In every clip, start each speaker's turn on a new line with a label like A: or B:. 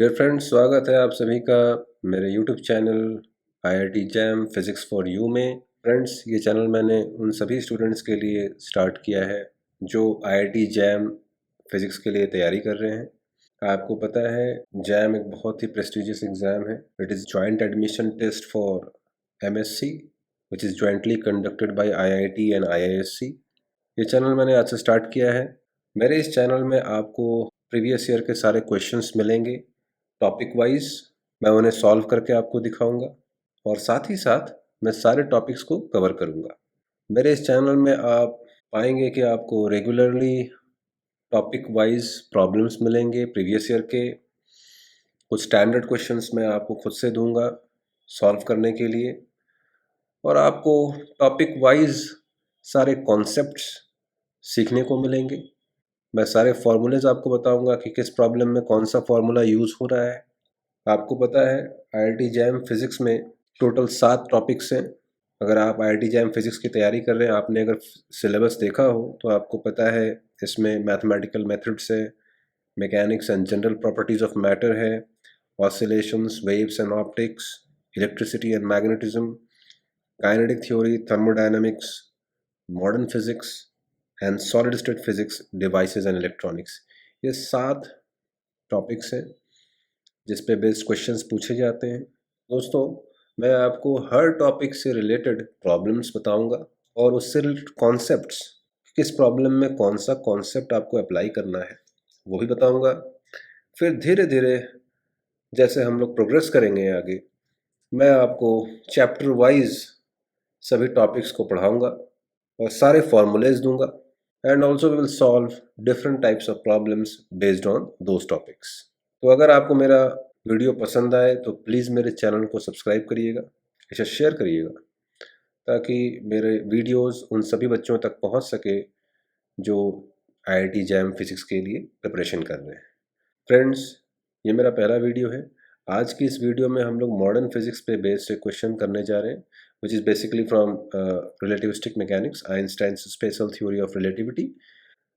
A: Dear friends, स्वागत है आप सभी का मेरे YouTube channel IIT jam physics for you में। फ्रेंड्स, ये चैनल मैंने उन सभी स्टूडेंट्स के लिए स्टार्ट किया है जो IIT जैम फिज़िक्स के लिए तैयारी कर रहे हैं। आपको पता है, जैम एक बहुत ही प्रेस्टिजियस एग्ज़ाम है। It is joint admission test for MSc which is jointly conducted by IIT and IISc। ये चैनल मैंने आज से स्टार्ट किया है। मेरे इस चैनल में आपको प्रीवियस ईयर के सारे क्वेश्चंस मिलेंगे टॉपिक वाइज। मैं उन्हें सॉल्व करके आपको दिखाऊंगा और साथ ही साथ मैं सारे टॉपिक्स को कवर करूंगा। मेरे इस चैनल में आप पाएंगे कि आपको रेगुलरली टॉपिक वाइज प्रॉब्लम्स मिलेंगे प्रीवियस ईयर के। कुछ स्टैंडर्ड क्वेश्चंस मैं आपको खुद से दूंगा सॉल्व करने के लिए, और आपको टॉपिक वाइज सारे कॉन्सेप्ट्स सीखने को मिलेंगे। मैं सारे फार्मूलेज आपको बताऊंगा कि किस प्रॉब्लम में कौन सा फार्मूला यूज़ हो रहा है। आपको पता है, IIT जैम फिज़िक्स में टोटल 7 टॉपिक्स हैं। अगर आप IIT जैम फिज़िक्स की तैयारी कर रहे हैं, आपने अगर सिलेबस देखा हो तो आपको पता है इसमें मैथमेटिकल मेथड्स है, mechanics and general properties of matter है, oscillations, waves and optics, electricity and magnetism, kinetic theory, thermodynamics, modern physics and solid state physics, devices and electronics. ये 7 टॉपिक्स हैं जिस पे बेस्ड क्वेश्चंस पूछे जाते हैं। दोस्तों, मैं आपको हर टॉपिक से रिलेटेड प्रॉब्लम्स बताऊंगा और उससे रिलेटेड कॉन्सेप्ट्स, किस प्रॉब्लम में कौन सा कॉन्सेप्ट आपको अप्लाई करना है वो भी बताऊंगा। फिर धीरे धीरे जैसे हम लोग प्रोग्रेस करेंगे आगे, मैं आपको चैप्टर वाइज सभी टॉपिक्स को पढ़ाऊंगा और सारे फॉर्मूलेज दूंगा, and also we will solve different types of problems based on those topics. तो अगर आपको मेरा वीडियो पसंद आए तो प्लीज़ मेरे चैनल को सब्सक्राइब करिएगा, इसे शेयर करिएगा, ताकि मेरे वीडियोस उन सभी बच्चों तक पहुंच सके जो IIT जैम फिज़िक्स के लिए प्रिपरेशन कर रहे हैं। फ्रेंड्स, ये मेरा पहला वीडियो है। आज की इस वीडियो में हम लोग मॉडर्न फिज़िक्स पे बेस्ड एक क्वेश्चन करने जा रहे हैं which is basically from relativistic mechanics, Einstein's special theory of relativity.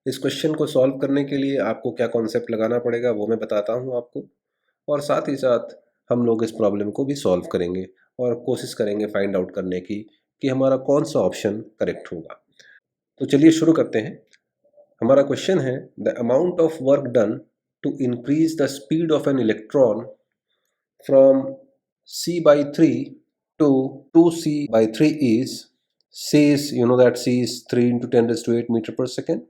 A: इस क्वेश्चन को सॉल्व करने के लिए आपको क्या कॉन्सेप्ट लगाना पड़ेगा वो मैं बताता हूँ आपको, और साथ ही साथ हम लोग इस प्रॉब्लम को भी सॉल्व करेंगे और कोशिश करेंगे फाइंड आउट करने की कि हमारा कौन सा ऑप्शन करेक्ट होगा। तो चलिए शुरू करते हैं। हमारा क्वेश्चन है, the amount of work done to increase the speed of an electron from c/3 to 2c/3 is, c is, you know that c is 3 into 10⁸ meter per second,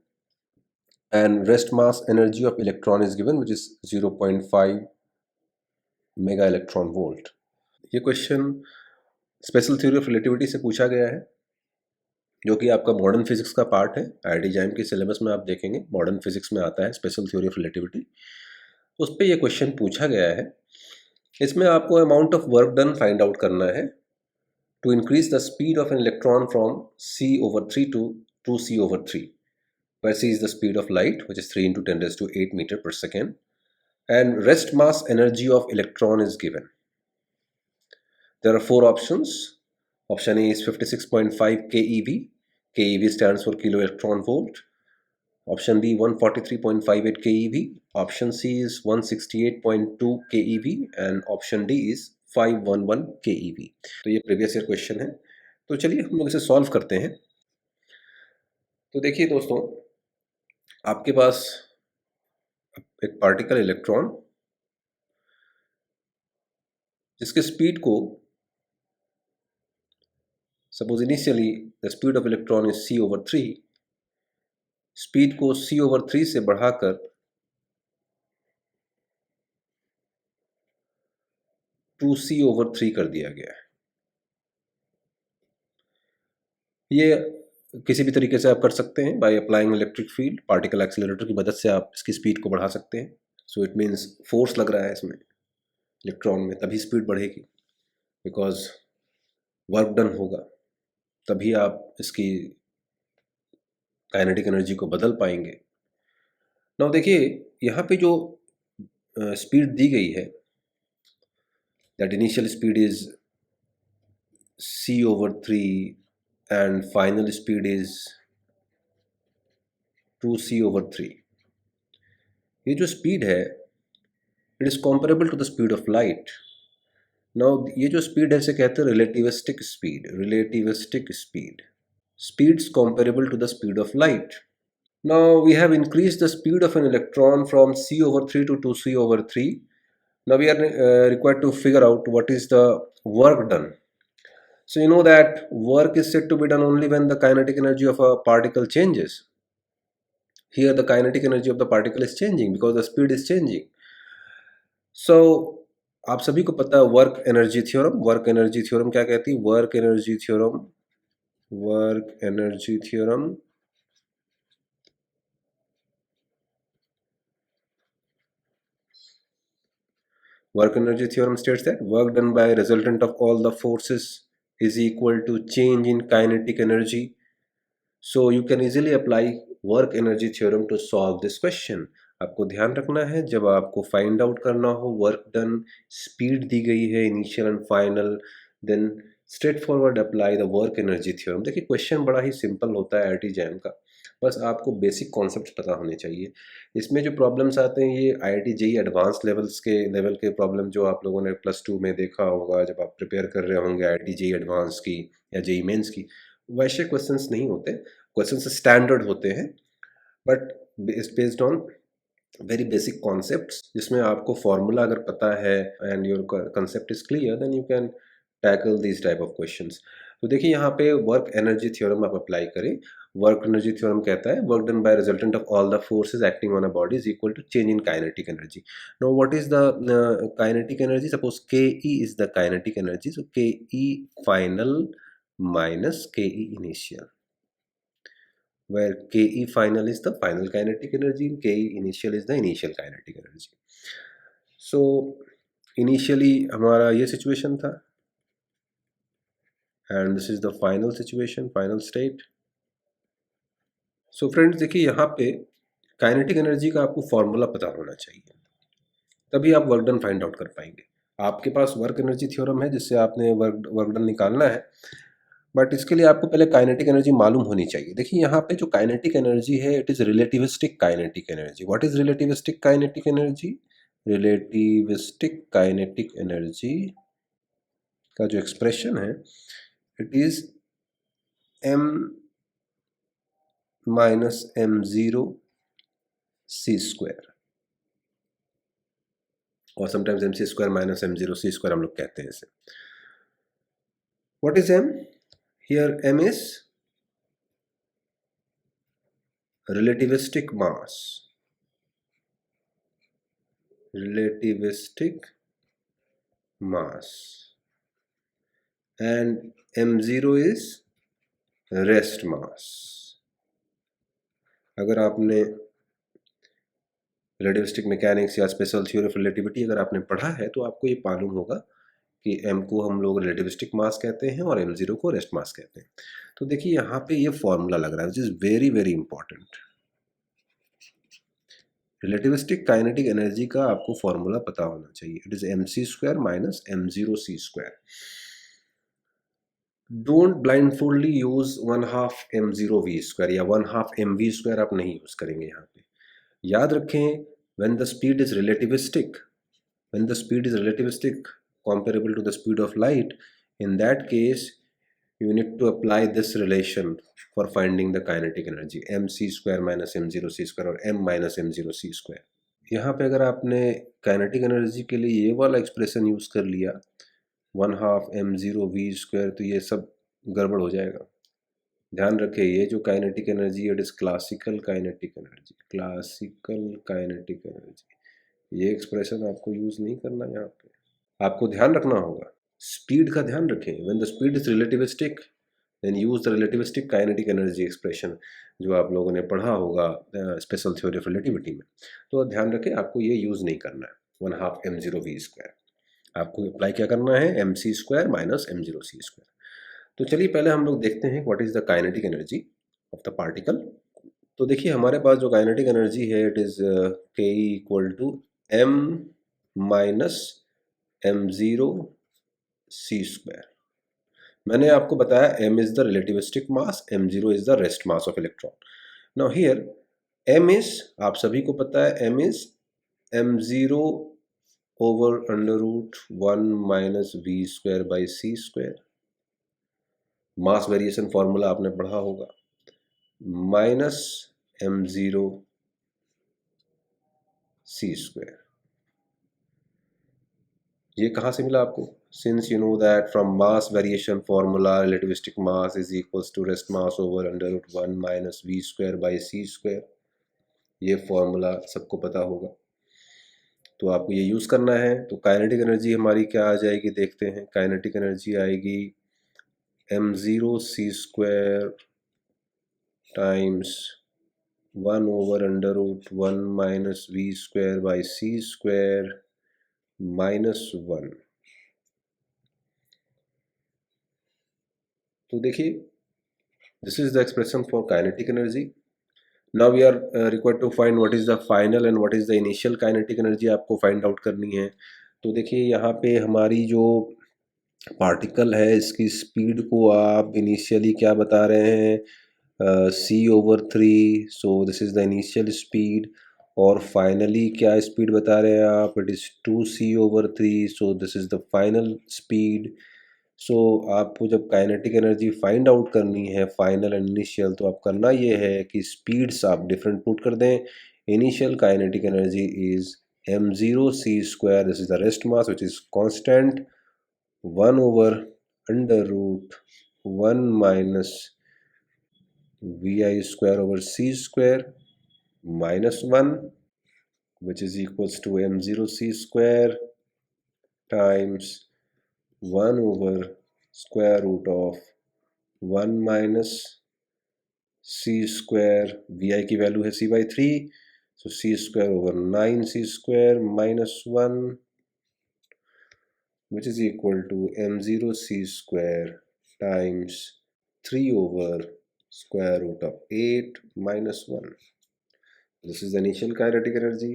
A: and rest mass energy of electron is given which is 0.5 mega electron volt. ये question special theory of relativity से पूछा गया है, जो कि आपका modern physics का part है। IIT जैम के सिलेबस में आप देखेंगे मॉडर्न फिजिक्स में आता है स्पेशल थ्योरी ऑफ रिलेटिविटी, उस पर यह क्वेश्चन पूछा गया है। इसमें आपको amount of work done find out करना है to increase the speed of an electron from c/3 to 2c/3, where c is the speed of light, which is 3 into 10⁸ meter per second, and rest mass energy of electron is given. There are 4 options. Option A is 56.5 keV. keV stands for kilo electron volt. Option B 143.58 keV. Option C is 168.2 keV and option D is 511 keV. तो ये previous year question है। तो चलिए हम लोग इसे solve करते हैं। तो देखिए दोस्तों, आपके पास एक पार्टिकल इलेक्ट्रॉन जिसके स्पीड को, suppose initially the speed of electron is c/3, speed को c/3 से बढ़ाकर 2c/3 कर दिया गया है। ये किसी भी तरीके से आप कर सकते हैं, by applying electric field, particle accelerator की मदद से आप इसकी स्पीड को बढ़ा सकते हैं। सो इट मीन्स फोर्स लग रहा है इसमें इलेक्ट्रॉन में, तभी स्पीड बढ़ेगी, बिकॉज वर्क डन होगा, तभी आप इसकी काइनेटिक एनर्जी को बदल पाएंगे। नाउ देखिए, यहाँ पे जो स्पीड दी गई है, that initial speed is c/3 and final speed is 2c/3। ये जो स्पीड है it is comparable to the speed of light. Now ये जो स्पीड है इसे कहते हैं relativistic speed, relativistic speed, speeds comparable to the speed of light. Now we have increased the speed of an electron from c over 3 to 2c over 3. Now we are required to figure out what is the work done. So you know that work is said to be done only when the kinetic energy of a particle changes. Here the kinetic energy of the particle is changing because the speed is changing. So आप सभी को पता है work energy theorem. Work energy theorem क्या कहती है? Work energy theorem, work energy theorem Work energy theorem states that work done by resultant of all the forces is equal to change in kinetic energy. So you can easily apply work energy theorem to solve this question. आपको ध्यान रखना है जब आपको find out करना हो work done, speed दी गई है initial and final, then straightforward apply the work energy theorem. देखिए क्वेश्चन बड़ा ही सिंपल होता है आईआईटी जैम का, बस आपको बेसिक कॉन्सेप्ट पता होने चाहिए। इसमें जो प्रॉब्लम्स आते हैं ये आईआईटी जेईई एडवांस लेवल के प्रॉब्लम जो आप लोगों ने +2 में देखा होगा जब आप प्रिपेयर कर रहे होंगे आईआईटी जेईई एडवांस की या जेईई मेंस की, वैसे क्वेश्चंस नहीं होते। क्वेश्चंस स्टैंडर्ड होते हैं but based on very basic concepts, जिसमें आपको फॉर्मूला अगर पता है and your concept is clear then you can tackle this type of questions. तो देखिए यहाँ पे वर्क एनर्जी थ्योरम आप अप्लाई करें। वर्क एनर्जी थ्योरम कहता है work done by resultant of all the forces acting on a body is equal to change in kinetic energy. Now what is the kinetic energy? Suppose के E is the kinetic energy, so K E final minus K E initial, where Ke final is the final kinetic energy and Ke initial is the initial kinetic energy. So initially हमारा ये situation था and this is the final situation, final state. So friends देखिए यहाँ पे kinetic energy का आपको formula पता होना चाहिए, तभी आप वर्क डन फाइंड आउट कर पाएंगे। आपके पास वर्क एनर्जी थ्योरम है जिससे आपने वर्क डन निकालना है, बट इसके लिए आपको पहले काइनेटिक एनर्जी मालूम होनी चाहिए। देखिए यहाँ पे जो काइनेटिक एनर्जी है it is relativistic kinetic energy. What is relativistic kinetic energy? Relativistic kinetic energy का जो एक्सप्रेशन है it is m minus m0 c² और sometimes mc² minus m0 c² हम लोग कहते हैं इसे। What is m? Here m is relativistic mass, relativistic mass, and m0 is rest mass. अगर आपने रिलेटिविस्टिक मैकेनिक्स या स्पेशल थ्योरी ऑफ रिलेटिविटी अगर आपने पढ़ा है तो आपको ये मालूम होगा कि m को हम लोग रिलेटिविस्टिक मास कहते हैं और m0 को रेस्ट मास कहते हैं। तो देखिए यहाँ पे ये फॉर्मूला लग रहा है which is very very important. Relativistic kinetic energy का आपको फॉर्मूला पता होना चाहिए। It is mc² minus m0 c²। Don't blindfoldly use 1/2 m0 v² या 1/2 mv² आप नहीं यूज करेंगे यहाँ पे। याद रखें when the speed is relativistic, when the speed is relativistic comparable to the speed of light, in that case you need to apply this relation for finding the kinetic energy, mc² minus m0 c² और m minus m0 c²। यहाँ पे अगर आपने kinetic energy के लिए ये वाला expression use कर लिया 1/2 m0 v², तो ये सब गड़बड़ हो जाएगा। ध्यान रखें ये जो kinetic energy it is classical kinetic energy, classical kinetic energy. ये एक्सप्रेशन आपको यूज नहीं करना यहाँ पे, आपको ध्यान रखना होगा स्पीड का ध्यान रखें। When the speed is relativistic then use the relativistic kinetic energy expression जो आप लोगों ने पढ़ा होगा स्पेशल थ्योरी ऑफ रिलेटिविटी में। तो ध्यान रखें आपको ये यूज नहीं करना है 1/2 m0 v², आपको अप्लाई क्या करना है mc² माइनस m0 c²। तो चलिए पहले हम लोग देखते हैं what is the kinetic energy of the particle. तो देखिए हमारे पास जो काइनेटिक एनर्जी है it is K equal to m minus m0 c²। मैंने आपको बताया m is the relativistic mass, m0 is the rest mass of electron. Now here m is, आप सभी को पता है m is m0 over under root 1 minus v square by c square, mass variation formula आपने पढ़ा होगा, minus m0 c square. ये कहाँ से मिला आपको? Since you know that from mass variation formula relativistic mass is equals to rest mass over under root 1 minus v square by c square. ये formula सबको पता होगा, तो आपको ये यूज़ करना है। तो काइनेटिक एनर्जी हमारी क्या आ जाएगी देखते हैं। काइनेटिक एनर्जी आएगी m0 c square times 1 over under root 1 minus v square by c square minus 1। तो देखिए, this is the expression for kinetic energy. Now we are required to find what is the final and what is the initial kinetic energy, आपको find out करनी है। तो देखिए यहाँ पे हमारी जो पार्टिकल है इसकी स्पीड को आप इनिशियली क्या बता रहे हैं, c/3, so this is the initial speed. और फाइनली क्या स्पीड बता रहे हैं आप, it is 2c/3, so this is the final speed. So आपको जब काइनेटिक एनर्जी फाइंड आउट करनी है फाइनल एंड इनिशियल, तो आप करना ये है कि स्पीड्स आप डिफरेंट पुट कर दें। Initial kinetic energy is m0 c square, this is the rest mass which is constant, 1 over under root 1 minus vi square over c square minus 1 which is equals to m0 c square times 1 over square root of 1 minus c square, vi की value है c/3, so c square over 9c square minus 1 which is equal to m0 c square times 3 over square root of 8 minus 1. This is the initial kinetic energy.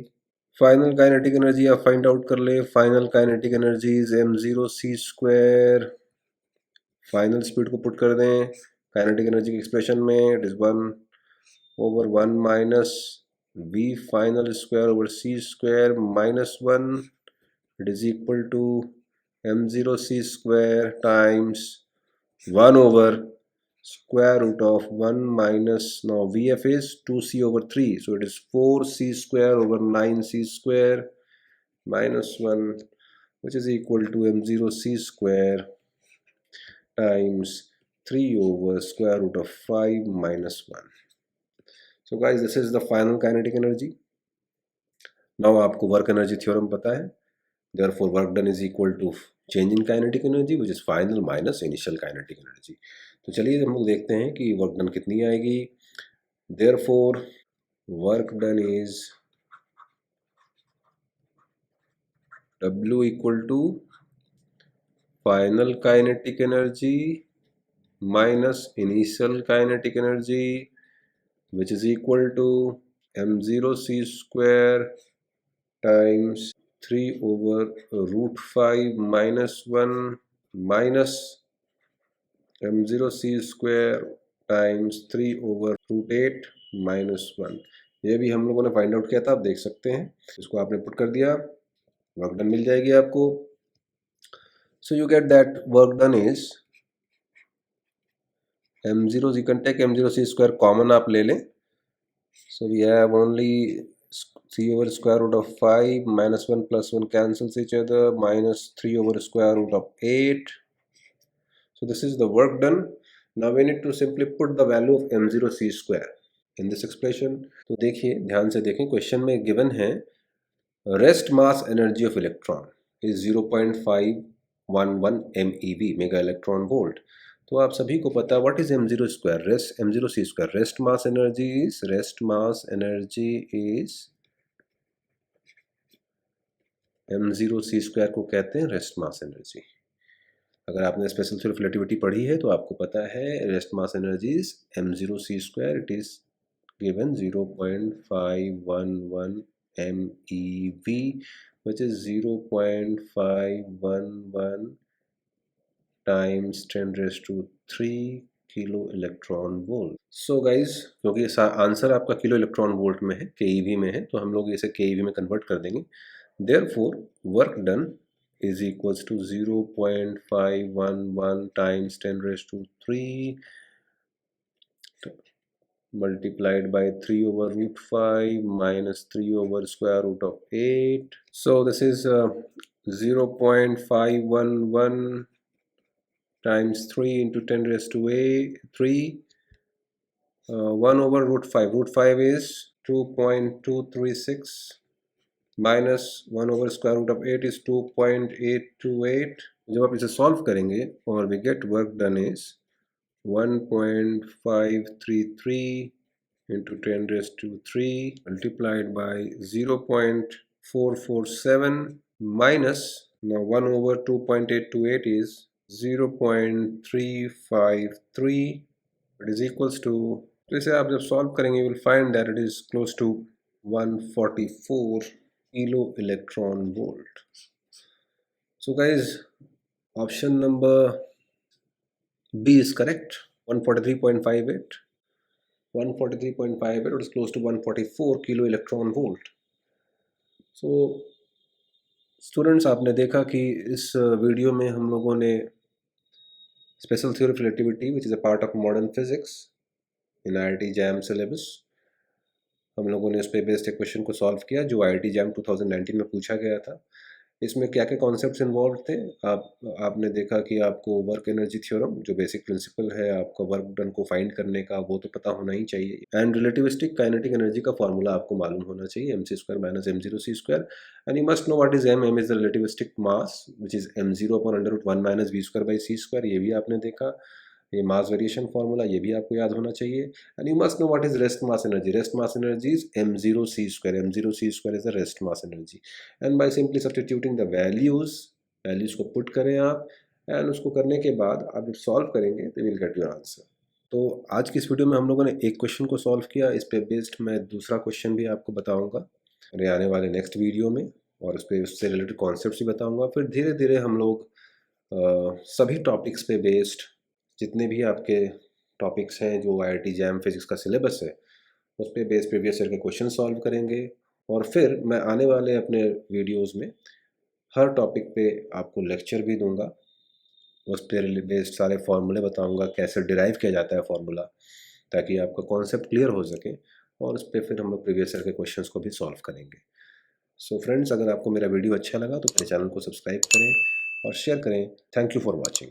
A: Final kinetic energy आप find out कर ले। Final kinetic energy is m0 c square, final speed को put कर दें kinetic energy की expression में, it is 1 over 1 minus v final square over c square minus 1, it is equal to m0 c square times 1 over square root of 1 minus, now vf is 2c over 3, so it is 4c square over 9c square minus 1, which is equal to m0 c square times 3 over square root of 5 minus 1. So guys, this is the final kinetic energy. Now आपको work energy theorem पता है, therefore work done is equal to change in kinetic energy which is final minus initial kinetic energy. तो चलिए हम लोग देखते हैं कि वर्क डन कितनी आएगी। therefore work done is W equal to final kinetic energy minus initial kinetic energy which is equal to m0 c square times 3 over root 5 minus 1 minus m0 c square times 3 over root 8 minus 1। ये भी हम लोगों ने find out किया था, आप देख सकते हैं। इसको आपने पुट कर दिया, वर्क डन मिल जाएगी आपको। So you get that work done is m0, you can take m0 c square common आप ले लें, so we have only c over square root of 5 minus 1 plus 1 cancels each other minus 3 over square root of 8. So this is the work done. Now we need to simply put the value of m0 c square in this expression. तो देखिए, ध्यान से देखें, question में given है rest mass energy of electron is 0.511 MeV, mega electron volt. तो आप सभी को पता है what is m0 square, rest m0 c square, rest mass energy is m0 c square को कहते हैं रेस्ट मास एनर्जी। अगर आपने स्पेशल थ्योरी ऑफ रिलेटिविटी पढ़ी है तो आपको पता है rest mass energy is m0 c square, it is given 0.511 MeV, which is 0.511 times 10 raised to 3 kilo electron volt. So guys, क्योंकि आंसर आपका किलो इलेक्ट्रॉन वोल्ट में है, केईवी में है, तो हम लोग इसे केईवी में कन्वर्ट कर देंगे। Therefore, work done is equals to 0.511 times 10 raised to 3 multiplied by 3 over root 5 minus 3 over square root of 8. So this is 0.511 times 3 into 10 raised to 3, 1 over root 5. Root 5 is 2.236 minus 1 over square root of 8 is 2.828. जब आप इसे solve करेंगे और we get work done is 1.533 into 10 raised to 3 multiplied by 0.447 minus, now 1 over 2.828 is 0.353. It is equals to, तो इसे आप जब solve करेंगे you will find that it is close to 144 kilo electron volt. So guys, option number B is correct. 143.58. 143.58, it is close to 144 kilo electron volt. So students, आपने देखा कि इस video में हम लोगों ने special theory of relativity which is a part of modern physics in IIT JAM syllabus, हम लोगों ने उस पर बेस्ड एक क्वेश्चन को सॉल्व किया जो IIT JAM 2019 में पूछा गया था। इसमें क्या क्या कॉन्सेप्ट्स इन्वॉल्व थे, आपने देखा कि आपको वर्क एनर्जी थ्योरम जो बेसिक प्रिंसिपल है आपका वर्क डन को फाइंड करने का, वो तो पता होना ही चाहिए, एंड रिलेटिविस्टिक काइनेटिक एनर्जी का फॉर्मूला आपको मालूम होना चाहिए, mc² minus m0c², and you must know what is m is the relativistic mass which is m0/√1 minus v²/c², ये भी आपने देखा, ये मास वेरिएशन फार्मूला ये भी आपको याद होना चाहिए, and you must know what is rest mass energy. Rest mass energy is m0c², m0c² is the rest mass energy, and by simply substituting the values को पुट करें आप, एंड उसको करने के बाद आप जब सॉल्व करेंगे तो विल गेट योर आंसर। तो आज की इस वीडियो में हम लोगों ने एक क्वेश्चन को सॉल्व किया, इस पे बेस्ड मैं दूसरा क्वेश्चन भी आपको बताऊंगा मेरे आने वाले नेक्स्ट वीडियो में, और उससे रिलेटेड कॉन्सेप्ट्स भी बताऊंगा। फिर धीरे धीरे हम लोग सभी टॉपिक्स पे बेस्ड जितने भी आपके टॉपिक्स हैं जो IIT JAM फिजिक्स का सिलेबस है उस पर बेस्ड प्रीवियस ईयर के क्वेश्चन सॉल्व करेंगे, और फिर मैं आने वाले अपने वीडियोस में हर टॉपिक पे आपको लेक्चर भी दूंगा, उस पर बेस्ड सारे फार्मूले बताऊंगा, कैसे डिराइव किया जाता है फार्मूला, ताकि आपका कॉन्सेप्ट क्लियर हो सके, और उस पर फिर हम लोग प्रीवियस ईयर के क्वेश्चंस को भी सॉल्व करेंगे। सो फ्रेंड्स, अगर आपको मेरा वीडियो अच्छा लगा तो मेरे चैनल को सब्सक्राइब करें और शेयर करें। Thank you for watching.